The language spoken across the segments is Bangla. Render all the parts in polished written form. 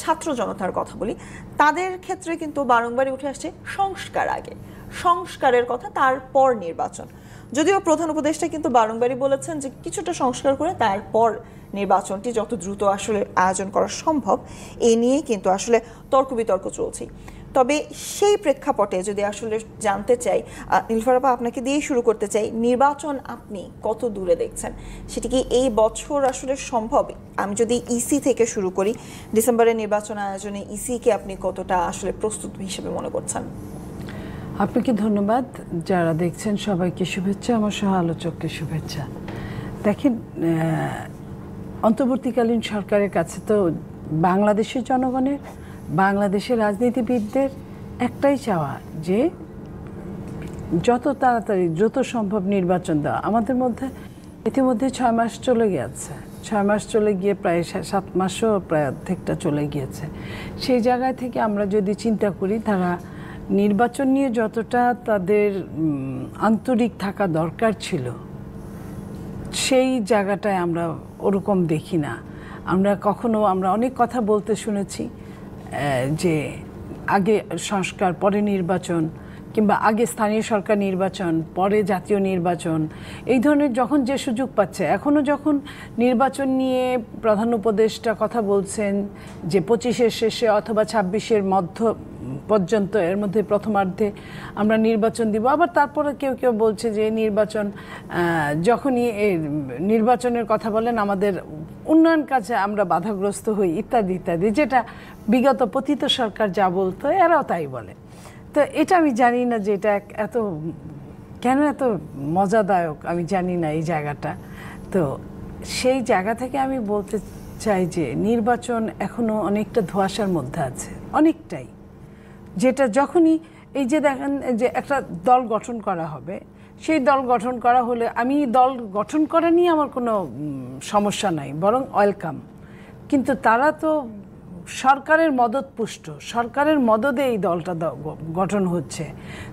ছাত্র জনতার কথা বলি, তাদের ক্ষেত্রে কিন্তু বারংবারই উঠে আসছে সংস্কার আগে, সংস্কারের কথা, তারপর নির্বাচন। যদিও প্রধান উপদেষ্টা কিন্তু বারংবারই বলেছেন যে কিছুটা সংস্কার করে তারপর নির্বাচনটি যত দ্রুত আসলে আয়োজন করা সম্ভব, এ নিয়ে কিন্তু আসলে তর্ক বিতর্ক চলছে। তবে সেই প্রেক্ষাপটে যদি আসলে জানতে চাই, নীলুফার আপা আপনাকে দিয়েই শুরু করতে চাই, নির্বাচন আপনি কত দূরে দেখছেন? সেটি কি এই বছর আসলে সম্ভব? আমি যদি ইসি থেকে শুরু করি, ডিসেম্বরের নির্বাচন আয়োজনে ইসিকে আপনি কতটা আসলে প্রস্তুত হিসেবে মনে করছেন? আপনাকে ধন্যবাদ। যারা দেখছেন সবাইকে শুভেচ্ছা, আমার সহ আলোচককে শুভেচ্ছা। দেখেন, অন্তর্বর্তীকালীন সরকারের কাছে তো বাংলাদেশের জনগণের, বাংলাদেশের রাজনীতিবিদদের একটাই চাওয়া যে যত তাড়াতাড়ি যত সম্ভব নির্বাচন দেওয়া। আমাদের মধ্যে ইতিমধ্যে 6 মাস চলে গিয়েছে, 6 মাস চলে গিয়ে প্রায় 7 মাসও প্রায় অর্ধেকটা চলে গিয়েছে। সেই জায়গায় থেকে আমরা যদি চিন্তা করি, তারা নির্বাচন নিয়ে যতটা তাদের আন্তরিক থাকা দরকার ছিল, সেই জায়গাটায় আমরা ওরকম দেখি না। আমরা অনেক কথা বলতে শুনেছি যে আগে সংস্কার পরে নির্বাচন, কিংবা আগে স্থানীয় সরকার নির্বাচন পরে জাতীয় নির্বাচন, এই ধরনের যখন যে সুযোগ পাচ্ছে। এখনও যখন নির্বাচন নিয়ে প্রধান উপদেষ্টা কথা বলছেন যে 25-এর শেষে অথবা 26-এর মধ্য পর্যন্ত, এর মধ্যে প্রথমার্ধে আমরা নির্বাচন দিব। আবার তারপরে কেউ কেউ বলছে যে নির্বাচন, যখনই নির্বাচনের কথা বলেন আমাদের উন্নয়ন কাজে আমরা বাধাগ্রস্ত হই ইত্যাদি ইত্যাদি, যেটা বিগত পতিত সরকার যা বলতো এরাও তাই বলে। তো এটা আমি জানি না যে এটা কেন এত মজাদায়ক, আমি জানি না এই জায়গাটা। তো সেই জায়গা থেকে আমি বলতে চাই যে নির্বাচন এখনো অনেকটা ধোঁয়াশার মধ্যে আছে, অনেকটাই। যেটা যখনই এই যে দেখেন যে একটা দল গঠন করা হবে, সেই দল গঠন করা হলে আমি দল গঠন করা নিয়ে আমার কোনো সমস্যা নাই, বরং ওয়েলকাম। কিন্তু তারা তো সরকারের মদতপুষ্ট, সরকারের মদদে এই দলটা গঠন হচ্ছে।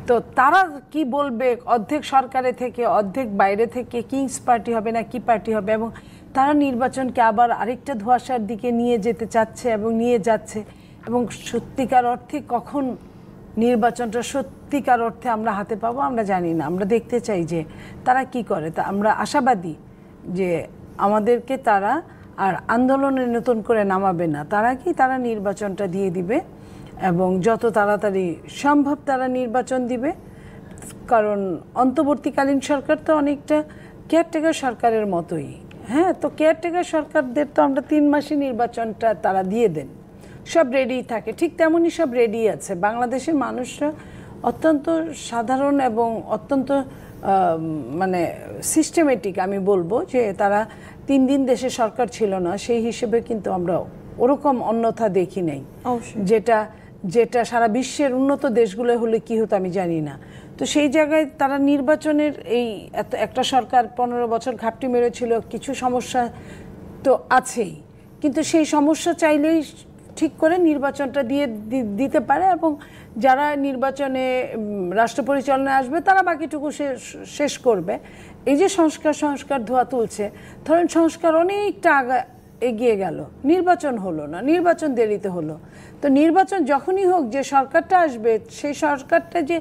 তো তারা কি বলবে, অর্ধেক সরকারে থেকে অর্ধেক বাইরে থেকে, কিংস পার্টি হবে না কি পার্টি হবে, এবং তারা নির্বাচনকে আবার আরেকটা ধোঁয়াশার দিকে নিয়ে যেতে চাচ্ছে এবং নিয়ে যাচ্ছে। এবং সত্যিকার অর্থে কখন নির্বাচনটা সত্যিকার অর্থে আমরা হাতে পাবো আমরা জানি না। আমরা দেখতে চাই যে তারা কি করে। তা আমরা আশাবাদী যে আমাদেরকে তারা আর আন্দোলনে নতুন করে নামাবে না, তারা নির্বাচনটা দিয়ে দিবে এবং যত তাড়াতাড়ি সম্ভব তারা নির্বাচন দিবে। কারণ অন্তর্বর্তীকালীন সরকার তো অনেকটা কেয়ারটেকার সরকারের মতোই। হ্যাঁ, তো কেয়ারটেকার সরকারদের তো আমরা 3 মাসে নির্বাচনটা তারা দিয়ে দেন, সব রেডি থাকে। ঠিক তেমনই সব রেডি আছে। বাংলাদেশের মানুষরা অত্যন্ত সাধারণ এবং অত্যন্ত মানে সিস্টেমেটিক। আমি বলবো যে তারা 3 দিন দেশে সরকার ছিল না, সেই হিসেবে কিন্তু আমরা ওরকম অন্যথা দেখি নাই, যেটা সারা বিশ্বের উন্নত দেশগুলো হলে কি হতো আমি জানি না। তো সেই জায়গায় তারা নির্বাচনের এই একটা সরকার 15 বছর ঘাপটি মেরেছিল, কিছু সমস্যা তো আছেই, কিন্তু সেই সমস্যা চাইলেই ঠিক করে নির্বাচনটা দিতে পারে। এবং যারা নির্বাচনে রাষ্ট্র পরিচালনায় আসবে তারা বাকিটুকু শেষ করবে। এই যে সংস্কার ধোয়া তুলছে, ধরেন সংস্কার অনেকটা এগিয়ে গেল, নির্বাচন হলো না, নির্বাচন দেরিতে হলো। তো নির্বাচন যখনই হোক, যে সরকারটা আসবে সেই সরকারটা যে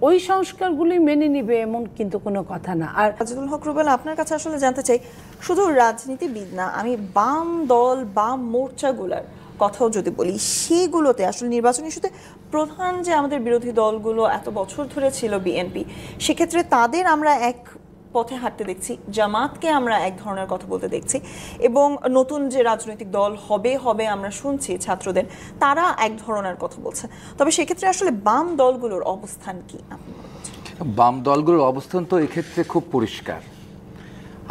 ওই সংস্কারগুলি মেনে নিবে এমন কিন্তু কোনো কথা না। আর আজিজুল হক রুবেল, আপনার কাছে আসলে জানতে চাই, শুধু রাজনীতিবিদ না, আমি বাম দল, বাম মোর্চাগুলার কথাও যদি বলি, সেগুলোতে আসলে নির্বাচন ইস্যুতে প্রধান যে আমাদের বিরোধী দলগুলো এত বছর ধরে ছিল বিএনপি, সেক্ষেত্রে তাদের আমরা এক পথে হাঁটতে দেখছি, জামাতকে আমরা এক ধরনের কথা বলতে দেখছি, এবং নতুন যে রাজনৈতিক দল হবে আমরা শুনছি ছাত্রদের, তারা এক ধরনের কথা বলছে। তবে সেক্ষেত্রে আসলে বাম দলগুলোর অবস্থান কি আপনি মনে করছেন? বাম দলগুলোর অবস্থান তো এক্ষেত্রে খুব পরিষ্কার।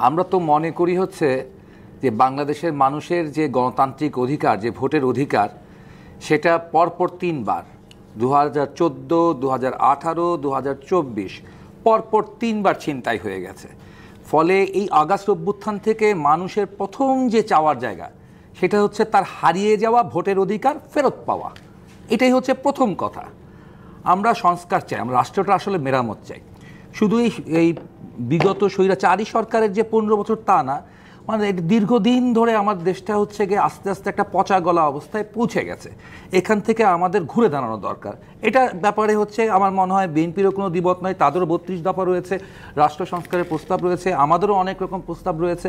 আমরা তো মনে করি হচ্ছে যে বাংলাদেশের মানুষের যে গণতান্ত্রিক অধিকার, যে ভোটের অধিকার, সেটা পরপর 3 বার 2014, 2018, 2024 পরপর 3 বার ছিনতাই হয়ে গেছে। ফলে এই আগস্ট অভ্যুত্থান থেকে মানুষের প্রথম যে চাওয়ার জায়গা, সেটা হচ্ছে তার হারিয়ে যাওয়া ভোটের অধিকার ফেরত পাওয়া। এটাই হচ্ছে প্রথম কথা। আমরা সংস্কার চাই, আমরা রাষ্ট্রটা আসলে মেরামত চাই। শুধু এই বিগত স্বৈরাচারী সরকারের যে 15 বছর তা না, মানে দীর্ঘদিন ধরে আমার দেশটা হচ্ছে গিয়ে আস্তে আস্তে একটা পচা গলা অবস্থায় পৌঁছে গেছে। এখান থেকে আমাদের ঘুরে দাঁড়ানো দরকার। এটা ব্যাপারে হচ্ছে আমার মনে হয় বিএনপিরও কোনো দ্বিমত নয়, তাদেরও 32 দফা রয়েছে, রাষ্ট্র সংস্কারের প্রস্তাব রয়েছে, আমাদেরও অনেক রকম প্রস্তাব রয়েছে,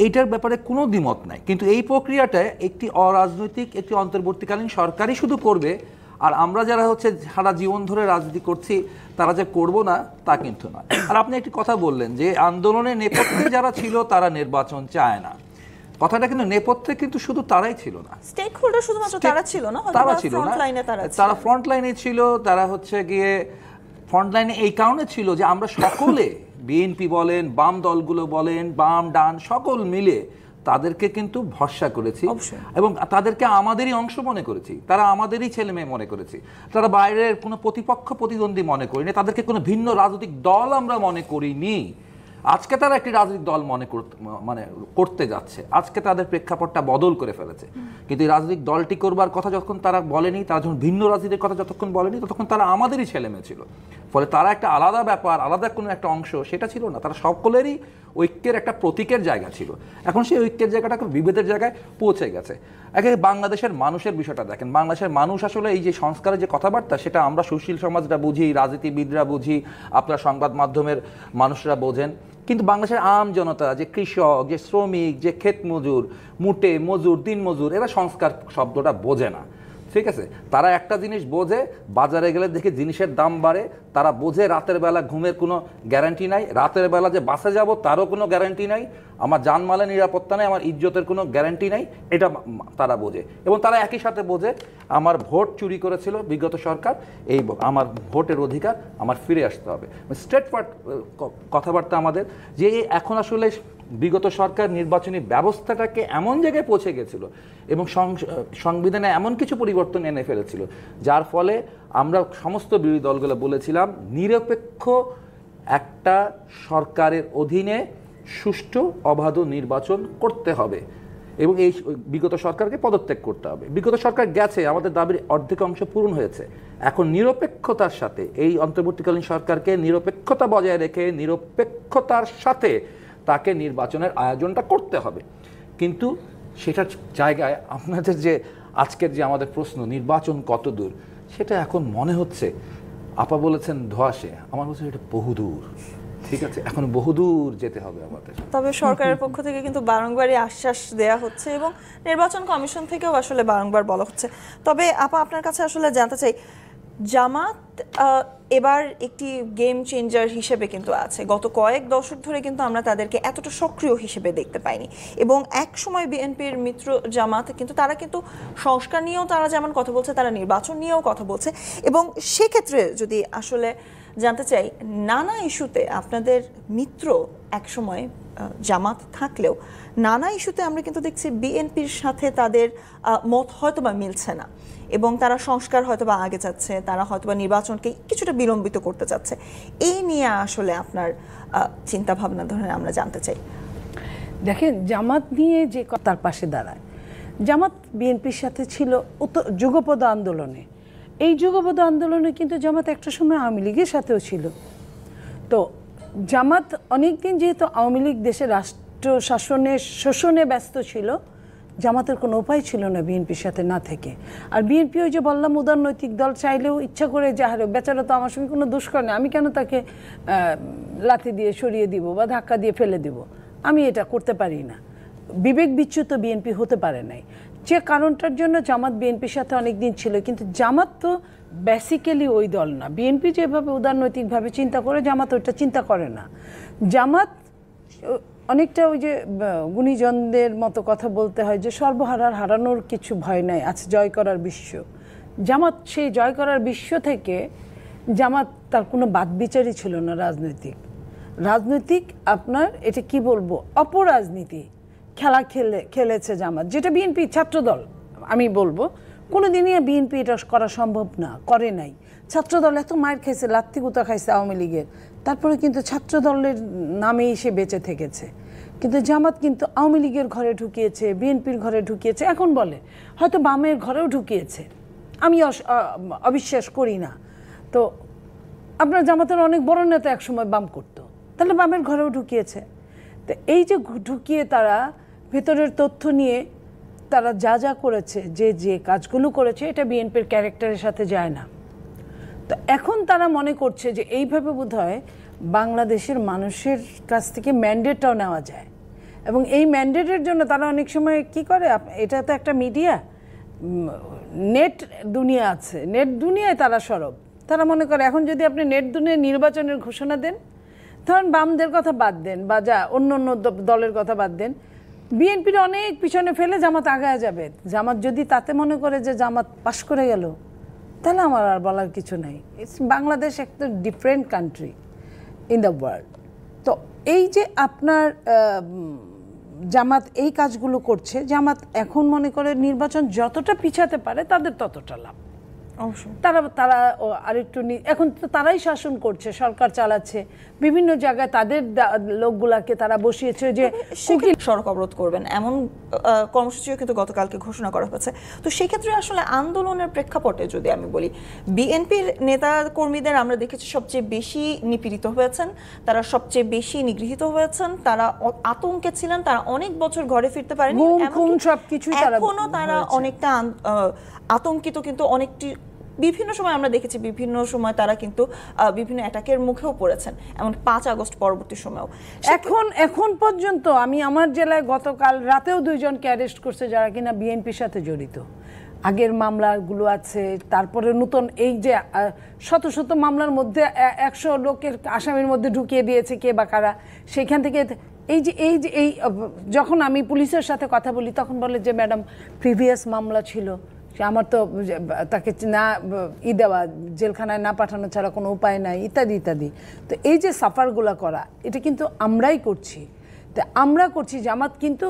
এইটার ব্যাপারে কোনো দ্বিমত নাই। কিন্তু এই প্রক্রিয়াটা একটি অরাজনৈতিক একটি অন্তর্বর্তীকালীন সরকারই শুধু করবে, আর আমরা যারা হচ্ছে সারা জীবন ধরে রাজনীতি করছি তারা যে করব না তা কিন্তু নয়। আর আপনি একটি কথা বললেন যে আন্দোলনের নেপথ্যে যারা ছিল তারা নির্বাচন চায় না, কথাটা কিন্তু নেপথ্যে কিন্তু শুধু তারাই ছিল না, স্টেক হোল্ডার শুধুমাত্র তারা ছিল না, তারা ছিল না, তারা ফ্রন্ট লাইনে ছিল, তারা হচ্ছে গিয়ে ফ্রন্ট লাইনে এই কারণে ছিল যে আমরা সকলে বিএনপি বলেন, বাম দলগুলো বলেন, বাম ডান সকল মিলে তাদেরকে কিন্তু ভরসা করেছি এবং তাদেরকে আমাদেরই অংশ মনে করেছি, তারা আমাদেরই ছেলে মেয়ে মনে করেছি, তারা বাইরের কোনো প্রতিপক্ষ প্রতিদ্বন্দ্বী মনে করিনি, তাদেরকে কোনো ভিন্ন রাজনৈতিক দল আমরা মনে করিনি। আজকে তারা একটি রাজনৈতিক দল করতে যাচ্ছে, আজকে তাদের প্রেক্ষাপটটা বদল করে ফেলেছে। কিন্তু এই রাজনৈতিক দলটি করবার কথা যখন তারা বলেনি, তারা যখন ভিন্ন রাজনীতির কথা যতক্ষণ বলেনি, ততক্ষণ তারা আমাদেরই ছেলে মেয়ে ছিল। ফলে তারা একটা আলাদা ব্যাপার, আলাদা কোনো একটা অংশ সেটা ছিল না, তারা সকলেরই ঐক্যের একটা প্রতীকের জায়গা ছিল। এখন সেই ঐক্যের জায়গাটা বিভেদের জায়গায় পৌঁছে গেছে। একে বাংলাদেশের মানুষের বিষয়টা দেখেন, বাংলাদেশের মানুষ আসলে এই যে সংস্কারের যে কথাবার্তা সেটা আমরা সুশীল সমাজরা বুঝি, রাজনীতিবিদরা বুঝি, আপনার সংবাদ মাধ্যমের মানুষরা বোঝেন, কিন্তু বাংলাদেশের আম জনতা, যে কৃষক, যে শ্রমিক, যে ক্ষেত মজুর, মুটে মজুর, দিন মজুর, এরা সংস্কার শব্দটা বোঝে না। ঠিক আছে, তারা একটা জিনিস বোঝে, বাজারে গেলে দেখে জিনিসের দাম বাড়ে, তারা বোঝে রাতের বেলা ঘুমের কোনো গ্যারান্টি নাই, রাতের বেলা যে বাসে যাব তারও কোনো গ্যারান্টি নাই, আমার জানমালের নিরাপত্তা নেই, আমার ইজ্জতের কোনো গ্যারান্টি নাই, এটা তারা বোঝে। এবং তারা একই সাথে বোঝে আমার ভোট চুরি করেছিল বিগত সরকার, এই আমার ভোটের অধিকার আমার ফিরে আসতে হবে। স্ট্রেটফরওয়ার্ড কথাবার্তা আমাদের, যে এখন আসলে বিগত সরকার নির্বাচনী ব্যবস্থাটাকে এমন জায়গায় পৌঁছে গেছিল এবং সংবিধানে এমন কিছু পরিবর্তন এনে ফেলেছিল যার ফলে আমরা সমস্ত বিরোধী দলগুলো বলেছিলাম নিরপেক্ষ একটা সরকারের অধীনে সুষ্ঠু অবাধ নির্বাচন করতে হবে এবং এই বিগত সরকারকে পদত্যাগ করতে হবে। বিগত সরকার গেছে, আমাদের দাবির অর্ধেক অংশ পূরণ হয়েছে। এখন নিরপেক্ষতার সাথে এই অন্তর্বর্তীকালীন সরকারকে নিরপেক্ষতা বজায় রেখে নিরপেক্ষতার সাথে তাকে নির্বাচনের আয়োজনটা করতে হবে। কিন্তু সেটার জায়গায় আপনাদের যে আজকের যে আমাদের প্রশ্ন নির্বাচন কত দূর, সেটা এখন মনে হচ্ছে, আপা বলেছেন ধোঁয়াশে, আমার হচ্ছে এটা বহুদূর। ঠিক আছে, এখন বহুদূর যেতে হবে আমাদের। তবে সরকারের পক্ষ থেকে কিন্তু বারংবারই আশ্বাস দেয়া হচ্ছে এবং নির্বাচন কমিশন থেকেও আসলে বারংবার বলা হচ্ছে। তবে আপা আপনার কাছে আসলে জানতে চাই, জামাত এবার একটি গেম চেঞ্জার হিসেবে কিন্তু আছে। গত কয়েক দশক ধরে কিন্তু আমরা তাদেরকে এতটা সক্রিয় হিসেবে দেখতে পাইনি এবং এক সময় বিএনপির মিত্র জামাত কিন্তু তারা কিন্তু সংস্কার নিয়েও তারা যেমন কথা বলছে, তারা নির্বাচন নিয়েও কথা বলছে। এবং সেক্ষেত্রে যদি আসলে জানতে চাই, নানা ইস্যুতে আপনাদের মিত্র একসময় জামাত থাকলেও নানা ইস্যুতে আমরা কিন্তু দেখছি বিএনপির সাথে তাদের মত হয়তোবা মিলছে না এবং তারা সংস্কার হয়তোবা আগে যাচ্ছে, তারা হয়তোবা নির্বাচনকে কিছুটা বিলম্বিত করতে চাচ্ছে। এই নিয়ে আসলে আপনার চিন্তা ভাবনা ধরেন আমরা জানতে চাই। দেখেন, জামাত নিয়ে যে তার পাশে দাঁড়ায়, জামাত বিএনপির সাথে ছিল যুগপৎ আন্দোলনে। এই যুগপৎ আন্দোলনে কিন্তু জামাত একটা সময় আওয়ামী লীগের সাথেও ছিল। তো জামাত অনেকদিন যেহেতু আওয়ামী লীগ দেশের রাষ্ট্র শোষণে ব্যস্ত ছিল, জামাতের কোনো উপায় ছিল না বিএনপির সাথে না থেকে। আর বিএনপি ওই যে বললাম উদারনৈতিক দল, চাইলেও ইচ্ছা করে যাহারে বেচারা তো আমার সঙ্গে কোনো দোষ করে না, আমি কেন তাকে লাথি দিয়ে সরিয়ে দিব বা ধাক্কা দিয়ে ফেলে দিব, আমি এটা করতে পারি না। বিবেক বিচ্যুত বিএনপি হতে পারে নাই, যে কারণটার জন্য জামাত বিএনপির সাথে অনেক দিন ছিল। কিন্তু জামাত তো বেসিক্যালি ওই দল না। বিএনপি যেভাবে উদারনৈতিকভাবে চিন্তা করে, জামাত ওইটা চিন্তা করে না। জামাত অনেকটা ওই যে গুণীজনদের মতো কথা বলতে হয় যে হারানোর কিছু ভয় নাই, আছে জয় করার বিশ্ব। জামাত সেই জয় করার বিশ্ব থেকে জামাত তার কোনো বাদ বিচারই ছিল না। রাজনৈতিক আপনার এটা কি বলবো, অপরাজনীতি খেলা খেলেছে জামাত, যেটা বিএনপি ছাত্রদল আমি বলবো কোনোদিনই বিএনপি এটা করা সম্ভব না, করে নাই। ছাত্রদল এত মার খাইছে, লাত্তি গুতা খাইছে আওয়ামী লীগের, তারপরে কিন্তু ছাত্রদলের নামেই সে বেঁচে থেকেছে। কিন্তু জামাত কিন্তু আওয়ামী লীগের ঘরে ঢুকিয়েছে, বিএনপির ঘরে ঢুকিয়েছে, এখন বলে হয়তো বামের ঘরেও ঢুকিয়েছে, আমি অবিশ্বাস করি না। তো আপনার জামাতের অনেক বড় নেতা একসময় বাম করতো, তাহলে বামের ঘরেও ঢুকিয়েছে। তো এই যে ঢুকিয়ে তারা ভেতরের তথ্য নিয়ে তারা যা যা করেছে, যে যে কাজগুলো করেছে, এটা বিএনপির ক্যারেক্টারের সাথে যায় না। তো এখন তারা মনে করছে যে এইভাবে বোধহয় বাংলাদেশের মানুষের কাছ থেকে ম্যান্ডেটটাও নেওয়া যায়, এবং এই ম্যান্ডেটের জন্য তারা অনেক সময় কি করে, এটা তো একটা মিডিয়া, নেট দুনিয়া আছে, নেট দুনিয়ায় তারা সরব। তারা মনে করে এখন যদি আপনি নেট দুনিয়ায় নির্বাচনের ঘোষণা দেন, ধরেন বামদের কথা বাদ দেন বা যা অন্য অন্য দলের কথা বাদ দেন, বিএনপির অনেক পিছনে ফেলে জামাত আগায় যাবে। জামাত যদি তাতে মনে করে যে জামাত পাশ করে গেল, তাহলে আমার আর বলার কিছু নাই। বাংলাদেশ একটা different country in the world. তো এই যে আপনার জামাত এই কাজগুলো করছে, জামাত এখন মনে করে নির্বাচন যতটা পিছাতে পারে তাদের ততটা লাভ। অবশ্যই তারা আরেকটু এখন তো তারাই শাসন করছে, সরকার চালাচ্ছে, বিভিন্ন জায়গায় তাদের লোকগুলাকে তারা বসিয়েছে যে সড়ক অবরোধ করবেন এমন কর্মসূচিও কিন্তু গতকালকে ঘোষণা করা হয়েছে। তো সেই ক্ষেত্রে আসলে আন্দোলনের প্রেক্ষাপটে যদি আমি বলি, বিএনপির নেতা কর্মীদের আমরা দেখেছি সবচেয়ে বেশি নিপীড়িত হয়েছেন, তারা সবচেয়ে বেশি নিগৃহীত হয়েছেন, তারা আতঙ্কে ছিলেন, তারা অনেক বছর ঘরে ফিরতে পারেনি, এখনো তারা অনেকটা আতঙ্কিত, কিন্তু অনেকটি বিভিন্ন সময় আমরা দেখেছি, বিভিন্ন সময় তারা কিন্তু বিভিন্ন অ্যাটাকের মুখেও পড়েছেন, এমন 5 আগস্ট পরবর্তী সময়েও। এখন পর্যন্ত আমি আমার জেলায় গতকাল রাতেও 2 জনকে অ্যারেস্ট করছে যারা কিনা বিএনপির সাথে জড়িত। আগের মামলাগুলো আছে, তারপরে নতুন এই যে শত শত মামলার মধ্যে 100 লোকের আসামির মধ্যে ঢুকিয়ে দিয়েছে কে বা কারা। সেখান থেকে এই যখন আমি পুলিশের সাথে কথা বলি তখন বলে যে ম্যাডাম প্রিভিয়াস মামলা ছিল, আমার তো তাকে না দেওয়া, জেলখানায় না পাঠানো ছাড়া কোনো উপায় নাই, ইত্যাদি ইত্যাদি। তো এই যে সাফারগুলো করা, এটা কিন্তু আমরাই করছি। তো আমরা করছি, জামাত কিন্তু